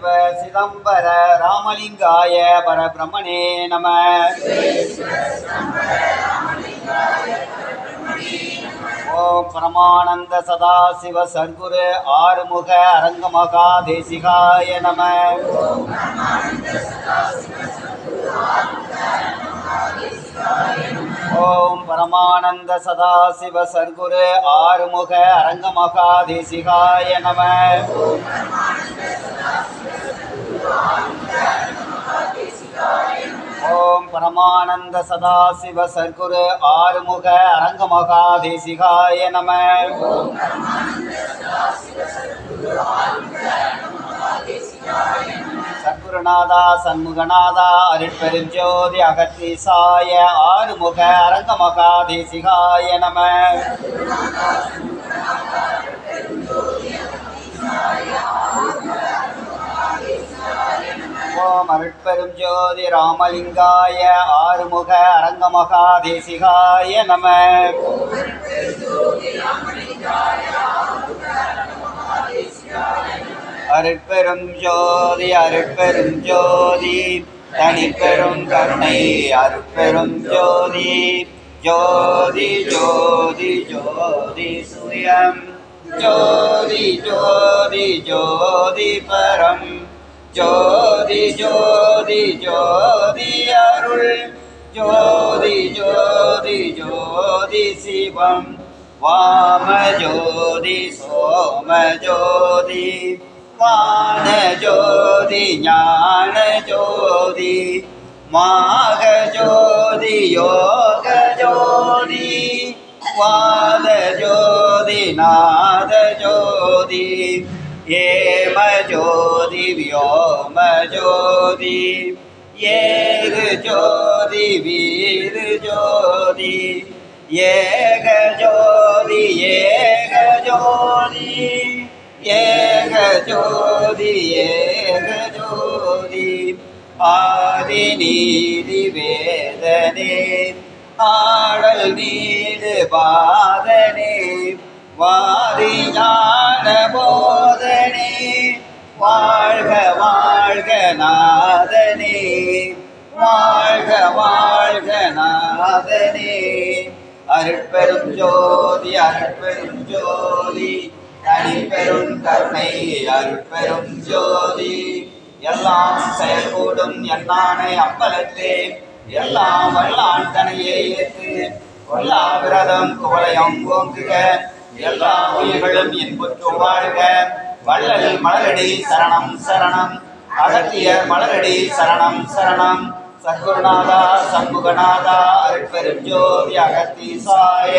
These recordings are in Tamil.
சிவ சிதம்பர ராமலிங்காய பரபிரம்மணே நம. ஓம் பரமானந்த சதாசிவ சர்க்குரு ஆறுமுக அரங்கமகா தேசிகாய நம. ஓம் பரமானந்த சதாசிவ சர்க்குரு ஆறுமுக அரங்கமகா தேசிகாய நம. ஓம் பரமானந்த சதாசிவ சர்க்குரு ஆறுமுக அரங்கமகா தேசிகாய நம. சத்குருநாதா சண்முகநாதா அருட்பெருஞ்சோதி அகத்தீசாய ஆறுமுக அரங்கமகா தேசிகாய நம. ஓம் அருட்பெரும் ஜோதி ராமலிங்காய ஆறுமுக அரங்கமகா தேசிகாய நம. அருட்பெரும் ஜோதி அருட்பெரும் ஜோதி தனிப்பெரும் கருணை அருட்பெரும் ஜோதி ஜோதி ஜோதி ஜோதி சுயம் ஜோதி ஜோதி ஜோதி பரம் ஜோதி ஜோதி ஜோதி அருள் ஜோதி ஜோதி ஜோதி சிவம் வாம ஜோதி சோம ஜோதி வான ஜோதி ஞான ஜோதி மாக ஜோதி யோக ஜோதி வாத ஜோதி நாத ஜோதி ஏம ஜோதி வியோம ஜோதி ஏக ஜோதி வீர ஜோதி ஏக ஜோதி ஏக ஜோதி ஏக ஜோதி ஏக ஜோதி ஆதி நீதி வேதனே ஆடல் நீடு பாதனே வாரி ஞான போதனே வாழ்க வாழ்க நாதனே வாழ்க வாழ்க நாதனே. அருட்பெரும் ஜோதி அருட்பெரும் ஜோதி தனிப்பெரும் கருணை அருட்பெரும் ஜோதி எல்லாம் செயல்கூடும் என்னானை அம்பலத்தே எல்லாம் வல்லான் தனையே ஏற்று கொல்லா விரதம் குவளையம் ஓங்குக எல்லா உயிர்களும் இன்புற்று வாழ்க. வள்ளல் மலரடி சரணம் சரணம் அகத்திய மலரடி சரணம் சரணம். சத்குருநாதா சண்முகநாதா அருட்பெரும் ஜோதி அகத்தீசாய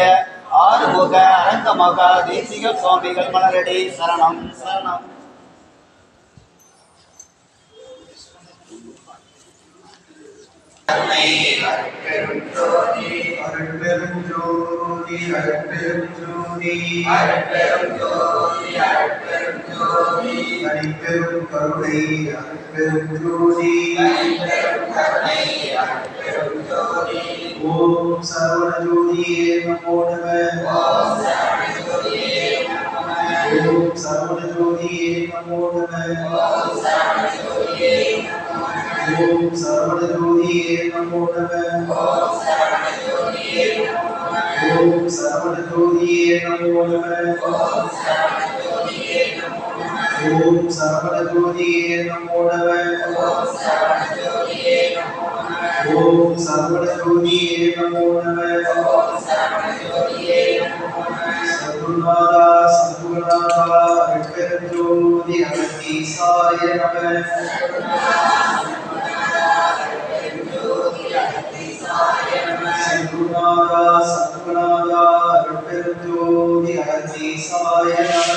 ஆறுமுக அரங்கமகா தேசிக சுவாமிகள் மலரடி சரணம் சரணம். அருட்பெரும் ஜோதி அருட்பெரும் ஜோதி அருட்பெரும் ஜோதி அருட்பெரும் ஜோதி அருட்பெரும் ஜோதி தனிப்பெரும் கருணை அருட்பெரும் ஜோதி தனிப்பெரும் கருணை அருட்பெரும் ஜோதி. ஓம் சரவண ஜோதியே நமோ நமः. ஓம் சரவண ஜோதியே நமோ நமः. ஓம் சரவண ஜோதியே நமோ நமः. ஓம் சரவண ஜோதியே நமோ நமः. ஓம் சரவண ஜோதியே நமோ நமः. ஓம் சரவண ஜோதியே நமோ நமः. ஓம் சரவண ஜோதியே நமோ நமः. ஓம் சரவண ஜோதியே நமோ நமः. ஓம் சரவண ஜோதியே நமோ நமः. ஓம் சரவண ஜோதியே நமோ நமः. ஓம் சரவண ஜோதியே நமோ நமः. ஓம் சரவண ஜோதியே நமோ நமः. சத்குருநாதா சத்குருநாதா அருட்பெரும் ஜோதி அகத்தீசாய நம. சத்குருநாதா சத்குருநாதா அருட்பெரும் ஜோதி அகத்தீசாய நம.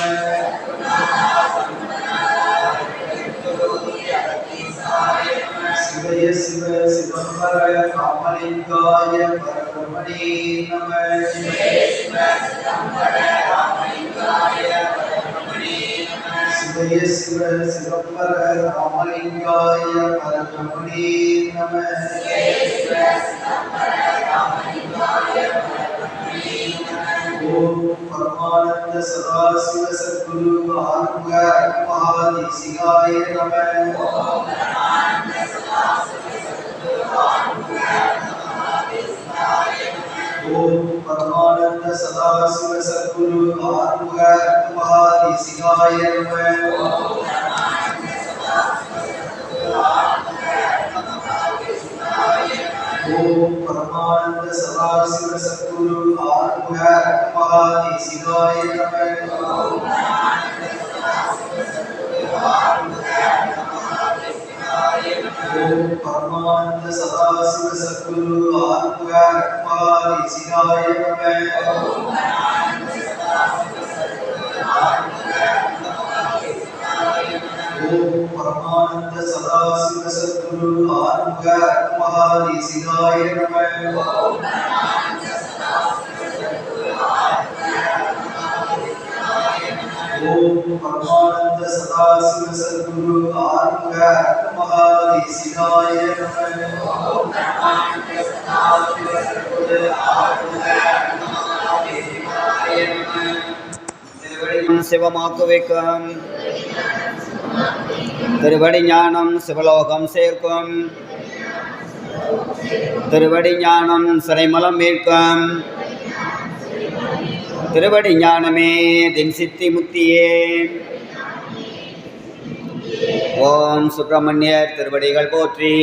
சிவய சிவ சிதம்பர ராமலிங்காய பரபிரம்மணே நம. சிவய சிவ சிதம்பர ராமலிங்காய பரபிரம்மணே நம. சிவய சிவ சிதம்பர ராமலிங்காய பரபிரம்மணே நம. சிவய சிவ சிதம்பர ராமலிங்காய பரபிரம்மணே நம. ஓம் பரமானந்த சதாசிவ சத்குரு ஆறுமுக மகாதேசிகாய நம. ஓம் பரமானந்த சதாசிவ சத்குரு ஆறுமுக மகாதேசிகாய நம. ஓம் பரமானந்த சதாசிவ சத்குரு ஆறுமுக மகாதேசிகாய நம. ஓம் பரமானந்த சதாசிவ சத்குரு ஆறுமுக மகாதேசிகாய நம. ஓம் பரமானந்த சதாசிவ சத்குரு ஆறுமுக மகாதேசிகாய நம. ஓம் பரமானந்த சதாசிவ சத்குரு ஆறுமுக மகாதேசிகாய நம. ஓம் பரமானந்த சதாசிவ சத்குரு ஆறுமுக மகாதேசிகாய நம. ஓம் பரமானந்த சதாசிவ சத்குரு ஆறுமுக மகாதேசிகாய நம. ஓம் பரமானந்த சதாசிவ சத்குரு ஆறுமுக மகாதேசிகாய நம. ஓம் பரமானந்த சதாசிவ சத்குரு ஆறுமுக மகாதேசிகாய நம. ஓம் பரமானந்த சதாசிவ சத்குரு ஆறுமுக மகாதேசிகாய நம. ஓம் பரமானந்த சதாசிவ சத்குரு ஆறுமுக மகாதேசிகாய நம. திருவடியும் சிவமாக்கு வைக்கும், திருவடி ஞானம் சிவலோகம் சேர்க்கும், திருவடி ஞானம் சிறைமலம் மீட்கும், திருவடி ஞானமே தின் சித்தி முத்தியே. ஓம் சுப்பிரமணியர் திருவடிகள் போற்றி.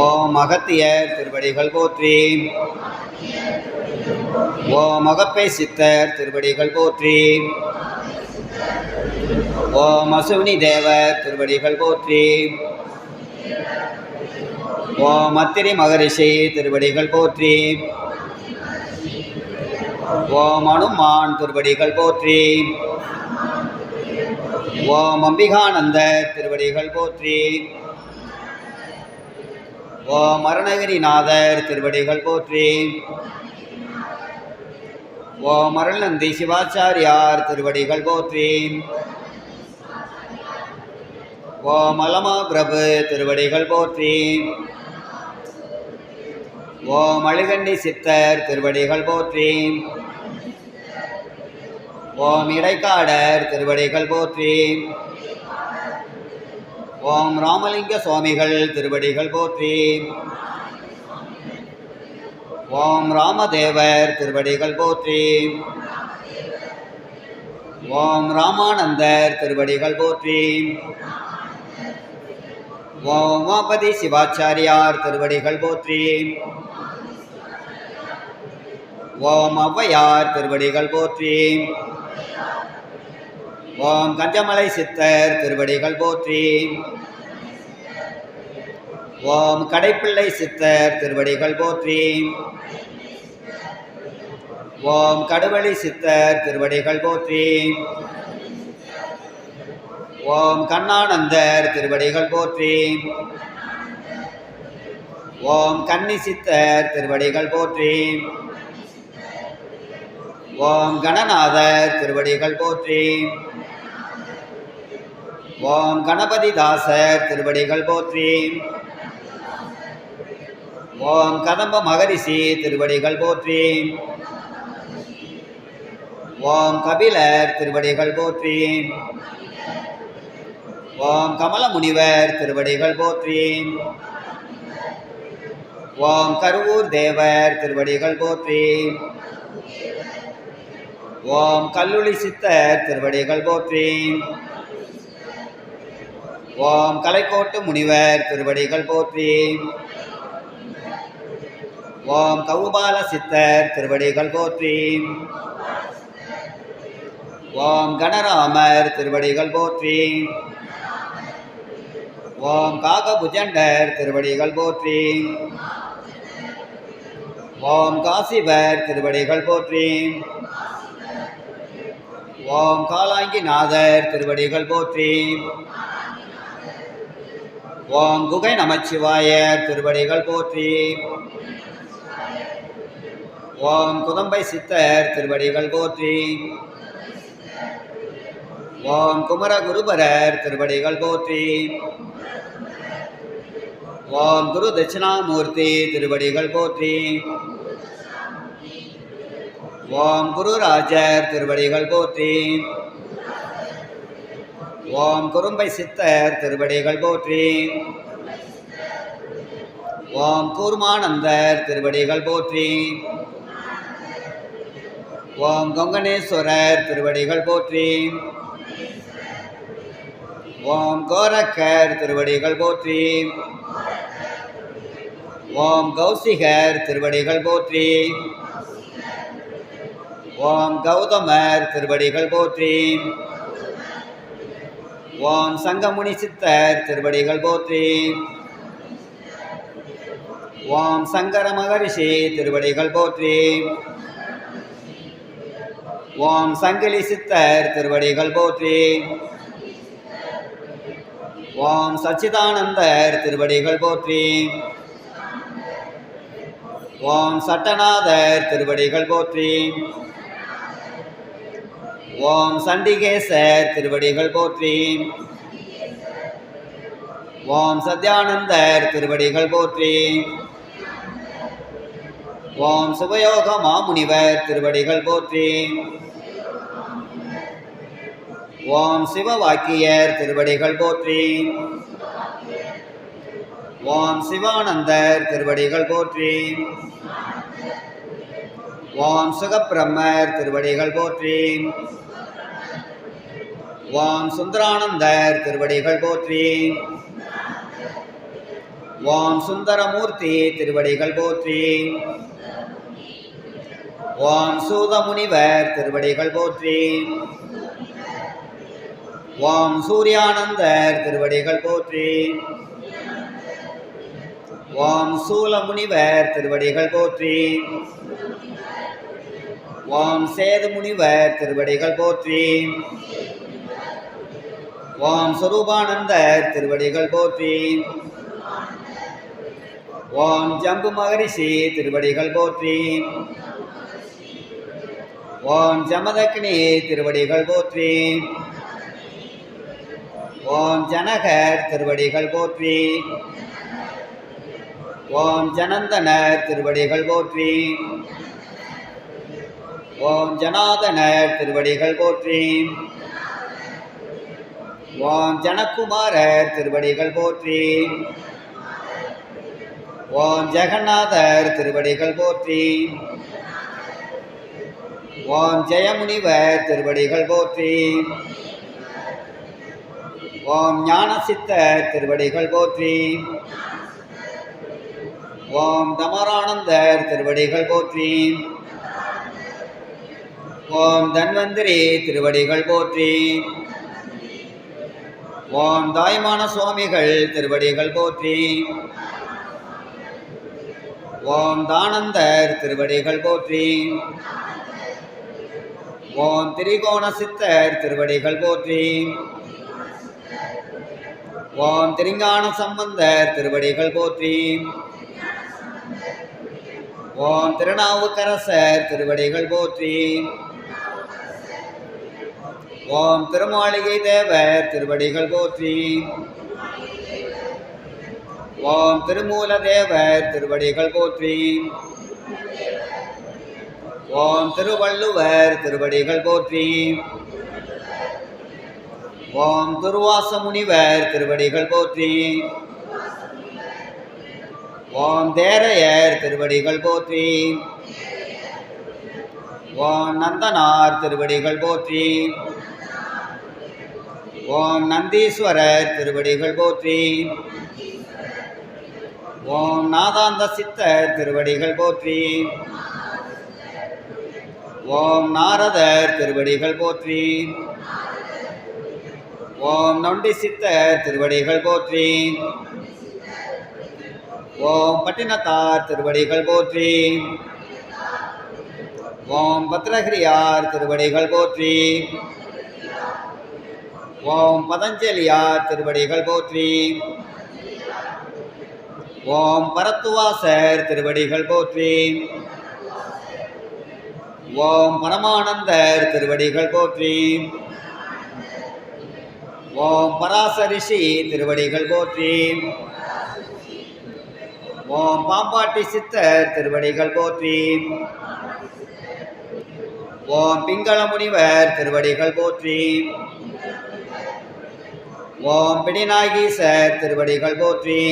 ஓம் அகத்தியர் திருவடிகள் போற்றி. ஓம் அகப்பை சித்தர் திருவடிகள் போற்றி. ஓம் அசுவினி தேவர் திருவடிகள் போற்றி. ஓம் அத்திரி மகரிஷி திருவடிகள் போற்றி. ஓம் அனுமான் திருவடிகள் போற்றி. ஓம் அம்பிகானந்தர் திருவடிகள் போற்றி. ஓம் அருணகிரிநாதர் திருவடிகள் போற்றி. ஓம் அருள்நந்தி சிவாச்சாரியார் திருவடிகள் போற்றி. ஓம் அலமா பிரபு திருவடிகள் போற்றி. ஓம் அழுகண்டி சித்தர் திருவடிகள் போற்றி. ஓம் இடைக்காடர் திருவடிகள் போற்றி. ஓம் ராமலிங்க சுவாமிகள் திருவடிகள் போற்றி. ஓம் ராமதேவர் திருவடிகள் போற்றி. ஓம் ராமானந்தர் திருவடிகள் போற்றி. ஓம் உமாபதி சிவாச்சாரியார் திருவடிகள் போற்றி. ஓம் ஔவையார் திருவடிகள் போற்றி. ஓம் கஞ்சமலை சித்தர் திருவடிகள் போற்றி. ஓம் கடைப்பிள்ளை சித்தர் திருவடிகள் போற்றி. ஓம் கடுவழி சித்தர் திருவடிகள் போற்றி. ஓம் கண்ணானந்தர் திருவடிகள் போற்றி. ஓம் கன்னி சித்தர் திருவடிகள் போற்றி. ஓம் கணநாதர் திருவடிகள் போற்றி. ஓம் கணபதி தாசர் திருவடிகள் போற்றி. ஓம் கதம்ப மகரிஷி திருவடிகள் போற்றி. ஓம் கபிலர் திருவடிகள் போற்றி. ஓம் கமல முனிவர் திருவடிகள் போற்றி. ஓம் கருவூர் தேவர் திருவடிகள் போற்றி. ஓம் கல்லுளி சித்தர் திருவடிகள் போற்றி. ஓம் கலைக்கோட்டு முனிவர் திருவடிகள் போற்றி. ஓம் கவுபால சித்தர் திருவடிகள் போற்றி. ஓம் கணராமர் திருவடிகள் போற்றி. ஓம் காகபுஜண்டர் திருவடிகள் போற்றி. ஓம் காசிவர் திருவடிகள் போற்றி. ஓம் காலாங்கிநாதர் திருவடிகள் போற்றி. ஓம் குகை நமச்சிவாயர் திருவடிகள் போற்றி. ஓம் குதம்பை சித்தர் திருவடிகள் போற்றி. ஓம் குமரகுருபரர் திருவடிகள் போற்றி. ஓம் குரு தட்சிணாமூர்த்தி திருவடிகள் போற்றி. ஓம் குருராஜர் திருவடிகள் போற்றி. ஓம் குறும்பை சித்தர் திருவடிகள் போற்றி. ஓம் கூர்மானந்தர் திருவடிகள் போற்றி. ஓம் கொங்கணேஸ்வரர் திருவடிகள் போற்றி. ஓம் கோரக்கர் திருவடிகள் போற்றி. ஓம் கௌசிகர் திருவடிகள் போற்றி. ஓம் கௌதமர் திருவடிகள் போற்றி. ஓம் சங்கமுனி சித்தர் திருவடிகள் போற்றி. ஓம் சங்கர மகரிஷி திருவடிகள் போற்றி. ஓம் சங்கிலி சித்தர் திருவடிகள் போற்றி. ஓம் சச்சிதானந்தர் திருவடிகள் போற்றி. ஓம் சட்டநாதர் திருவடிகள் போற்றி. ஓம் சண்டிகேசர் திருவடிகள் போற்றி. ஓம் சத்யானந்தர் திருவடிகள் போற்றி. ஓம் சுபயோக மாமுனிவர் திருவடிகள் போற்றி. ஓம் சிவவாக்கியர் திருவடிகள் போற்றி. ஓம் சிவானந்தர் திருவடிகள் போற்றி. ஓம் சுகபிரம்மர் திருவடிகள் போற்றி. ஓம் சுந்தரானந்தர் திருவடிகள் போற்றி. ஓம் சுந்தரமூர்த்தி திருவடிகள் போற்றி. ஓம் சூதமுனிவர் திருவடிகள் போற்றி. ஓம் சூர்யானந்தர் திருவடிகள் போற்றி. ஓம் சூலமுனிவர் திருவடிகள் போற்றி. ஓம் சேதுமுனிவர் திருவடிகள் போற்றி. ஓம் சுரூபானந்தர் திருவடிகள் போற்றி. ஓம் ஜம்பு மகரிஷி திருவடிகள் போற்றி. ஓம் ஜமதக்னி திருவடிகள் போற்றி. ஓம் ஜனகர் திருவடிகள் போற்றி. ஓம் ஜனந்தனர் திருவடிகள் போற்றி. ஓம் ஜனாதனர் திருவடிகள் போற்றி. ஓம் ஜனகுமாரர் திருவடிகள் போற்றி. ஓம் ஜெகநாதர் திருவடிகள் போற்றி. ஓம் ஜெயமுனிவர் திருவடிகள் போற்றி. ஓம் ஞானசித்தர் திருவடிகள் போற்றி. ஓம் தமரானந்தர் திருவடிகள் போற்றி. ஓம் தன்வந்திரி திருவடிகள் போற்றி. ஓம் தாய்மான சுவாமிகள் திருவடிகள் போற்றி. ஓம் தானந்தர் திருவடிகள் போற்றி. ஓம் திரிகோண சித்தர் திருவடிகள் போற்றி. ஓம் திருஞான சம்பந்தர் திருவடிகள் போற்றி. ஓம் திருநாவுக்கரசர் திருவடிகள் போற்றி. ஓம் திருமாளிகை தேவர் திருவடிகள் போற்றி. ஓம் திருமூல தேவர் திருவடிகள் போற்றி. ஓம் திருவள்ளுவர் திருவடிகள் போற்றி. ஓம் துர்வாச முனிவர் திருவடிகள் போற்றி. ஓம் தேரையர் திருவடிகள் போற்றி. ஓம் நந்தனார் திருவடிகள் போற்றி. ஓம் நந்தீஸ்வரர் திருவடிகள் போற்றி. ஓம் நாதாந்த சித்தர் திருவடிகள் போற்றி. ஓம் நாரதர் திருவடிகள் போற்றி. ஓம் நொண்டி சித்தர் திருவடிகள் போற்றி. ஓம் பட்டினத்தார் திருவடிகள் போற்றி. ஓம் பத்ரகிரியார் திருவடிகள் போற்றி. ஓம் பதஞ்சலியார் திருவடிகள் போற்றி. ஓம் பரத்துவாசர் திருவடிகள் போற்றி. ஓம் பரமானந்தர் திருவடிகள் போற்றி. ஓம் பராசரிஷி திருவடிகள் போற்றி. ஓம் பாம்பாட்டி சித்தர் திருவடிகள் போற்றி. ஓம் பிங்கள முனிவர் திருவடிகள் போற்றி. ஓம் பிடிநாகீசர் திருவடிகள் போற்றி.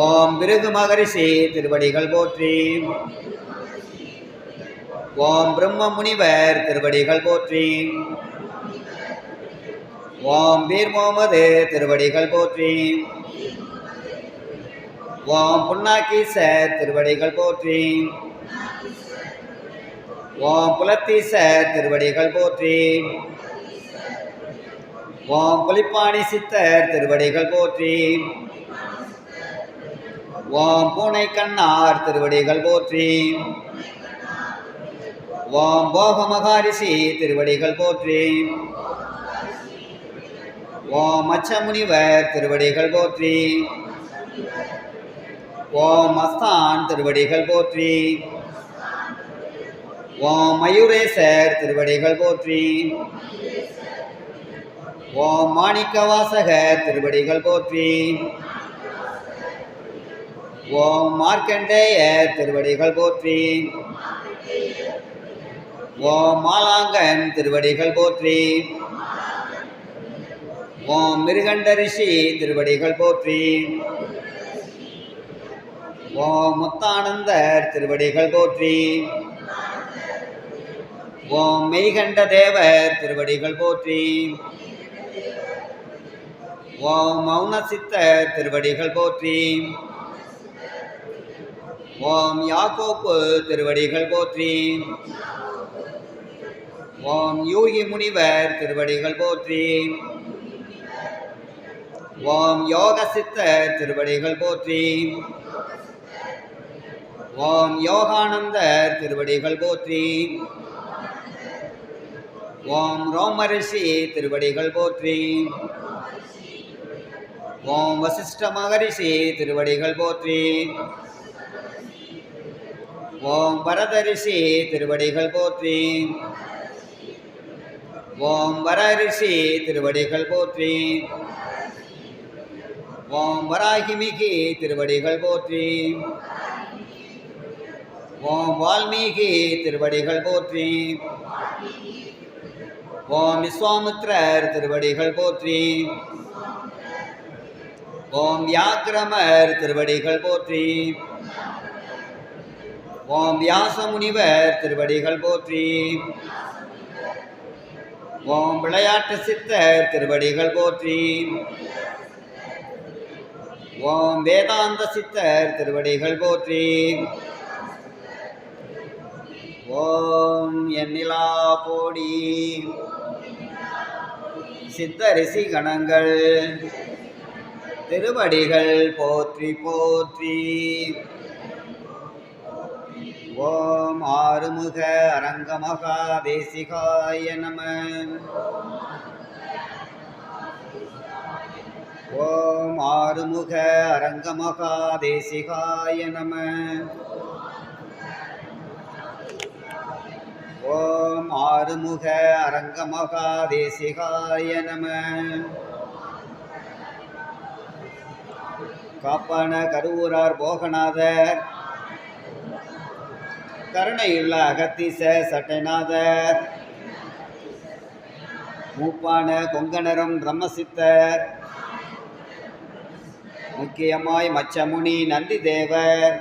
ஓம் பிருகு மகரிஷி திருவடிகள் போற்றி. ஓம் பிரம்ம முனிவர் திருவடிகள் போற்றி. ஓம் பீர் முகமது திருவடிகள் போற்றி. ஓம் புன்னாக்கீசர் திருவடிகள் போற்றி. ஓம் புலத்தீசர் திருவடிகள் போற்றி. ஓம் புலிப்பாணி சித்தர் திருவடிகள் போற்றி. ஓம் பூனை கண்ணார் திருவடிகள் போற்றி. ஓம் போக மகாரிஷி திருவடிகள் போற்றி. ஓம் மச்ச முனிவர் திருவடிகள் போற்றி. ஓம் மஸ்தான் திருவடிகள் போற்றி. ஓம் மயூரேசர் திருவடிகள் போற்றி. ஓம் மாணிக்கவாசகர் திருவடிகள் போற்றி. ஓம் மார்க்கண்டேயர் திருவடிகள் போற்றி. ஓம் மாலாங்கன் திருவடிகள் போற்றி. ஓம் மிருகண்ட ரிஷி திருவடிகள் போற்றி. ஓம் முத்தானந்தர் திருவடிகள் போற்றி. ஓம் மெய்கண்ட தேவர் திருவடிகள் போற்றி. ஓம் மௌன சித்தர் திருவடிகள் போற்றி. ஓம் யாக்கோப்பு திருவடிகள் போற்றி. ஓம் யோகி முனிவர் திருவடிகள் போற்றி. ஓம் யோக சித்தர் திருவடிகள் போற்றி. ஓம் யோகானந்தர் திருவடிகள் போற்றி. ஓம் ரோமரிஷி திருவடிகள் போற்றி. ஓம் வசிஷ்ட மகரிஷி திருவடிகள் போற்றி. ஓம் பரதரிஷி திருவடிகள் போற்றி. ஓம் வரரிஷி திருவடிகள் போற்றி. ஓம் வராகிமிகி திருவடிகள் போற்றி. ஓம் வால்மீகி திருவடிகள் போற்றி. ஓம் விஸ்வாமித்ரர் திருவடிகள் போற்றி. ஓம் வியாக்கிரமர் திருவடிகள் போற்றி. ஓம் வியாச முனிவர் திருவடிகள் போற்றி. ஓம் விளையாட்டு சித்தர் திருவடிகள் போற்றி. ஓம் வேதாந்த சித்தர் திருவடிகள் போற்றி. ஓம் எண்ணிலா கோடி சித்த ரிஷி கணங்கள் திருவடிகள் போற்றி போற்றி. ஓம் ஆறுமுக அரங்கமகா தேசிகாய நம. ஓம் ஆறுமுக அரங்கமகா தேசிகாய நம. ஓம் ஆறுமுக அரங்கமகா தேசிகாய நம. காப்பான கருவூரார் போகநாதர், கருணையுள்ள அகத்தீச சட்டைநாதர், மூப்பான கொங்கணரும் பிரம்மசித்தர், முக்கியமாய் மச்சமுனி நந்திதேவர்,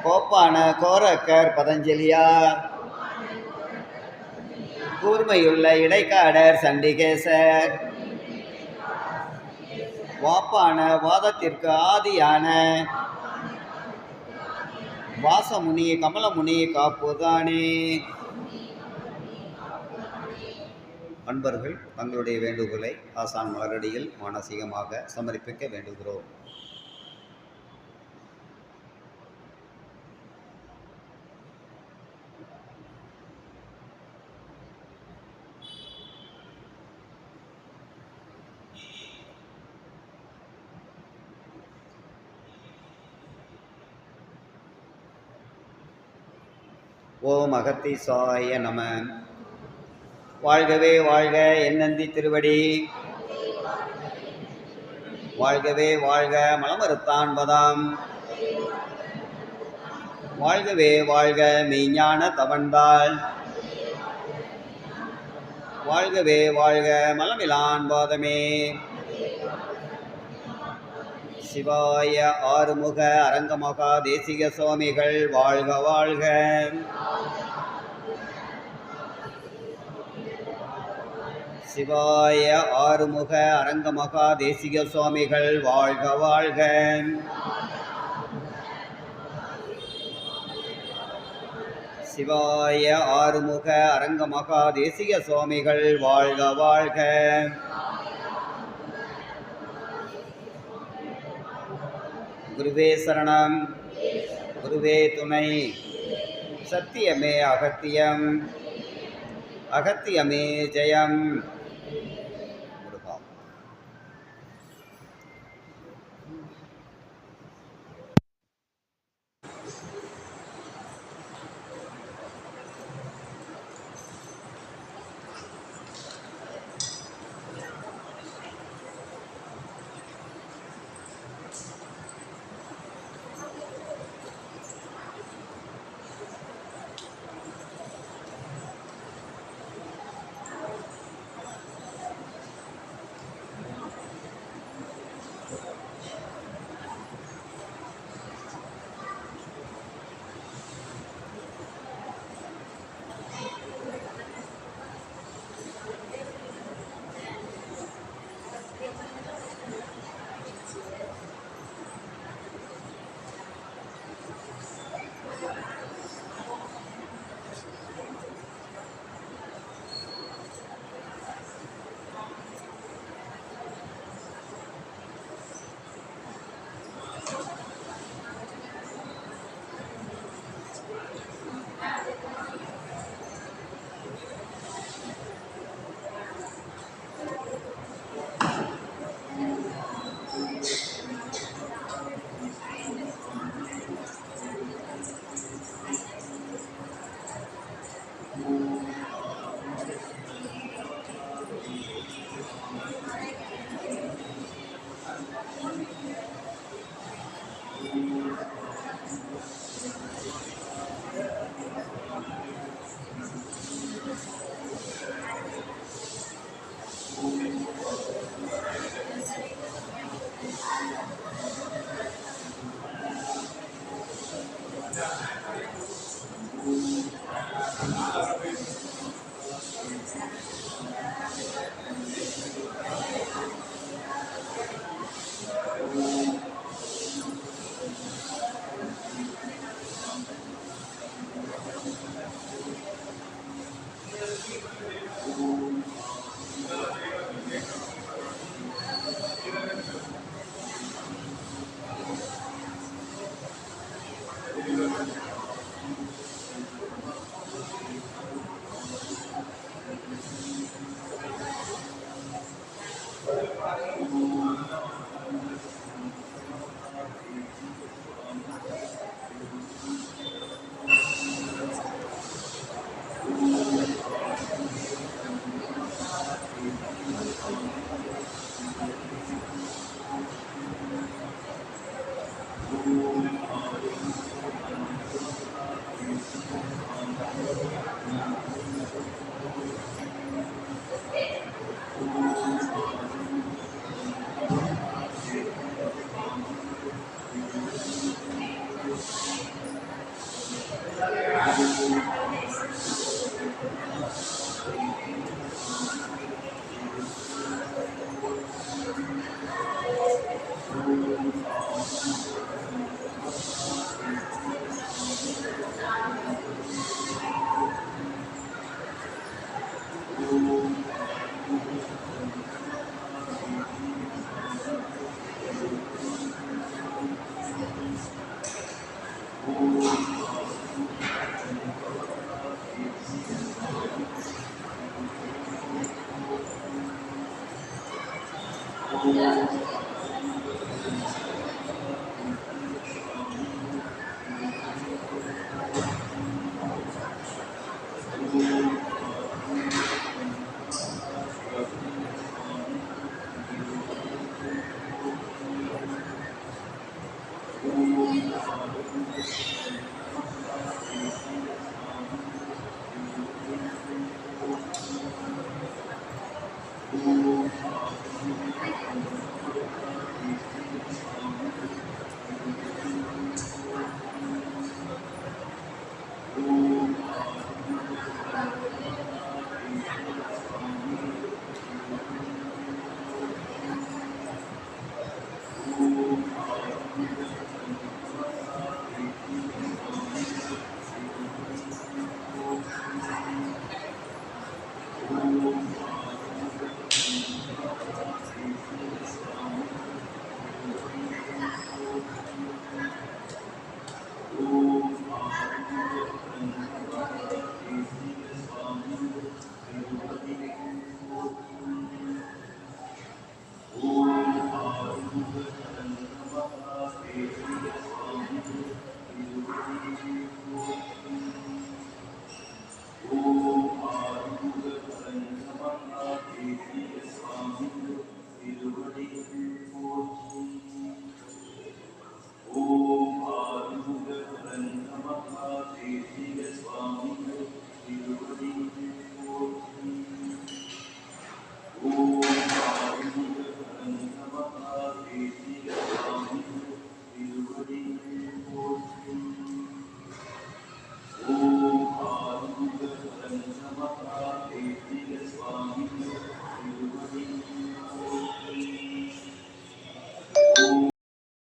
கோப்பான கோரக்கர் பதஞ்சலியார், கூர்மையுள்ள இடைக்காடர் சண்டிகேசர், வாப்பான வாதத்திற்கு ஆதியான வாசமுனி கமலமுனி காப்புதானே. அன்பர்கள் தங்களுடைய வேண்டுகோளை ஆசான் மலரடியில் மானசீகமாக சமர்ப்பிக்க வேண்டுகிறோம். ஓம் அகத்தீசாய நம. வாழ்கவே வாழ்க என்னந்தி திருவடி, வாழ்கவே வாழ்க மலமறுத்தான் பதம், வாழ்கவே வாழ்க மெய்ஞான தவந்தாள். வாழ்கவே வாழ்க மலமிலான் பாதமே. சிவாய ஆறுமுக அரங்கமகா தேசிக சுவாமிகள் வாழ்க வாழ்க. சிவாய ஆறுமுக அரங்கமகா தேசிக சுவாமிகள் வாழ்க வாழ்க. சிவாய ஆறுமுக அரங்கமகா தேசிக சுவாமிகள் வாழ்க வாழ்க. குருவே சரணம், குருவே துணை, சத்தியமே அகத்தியம், அகத்தியமே ஜெயம்.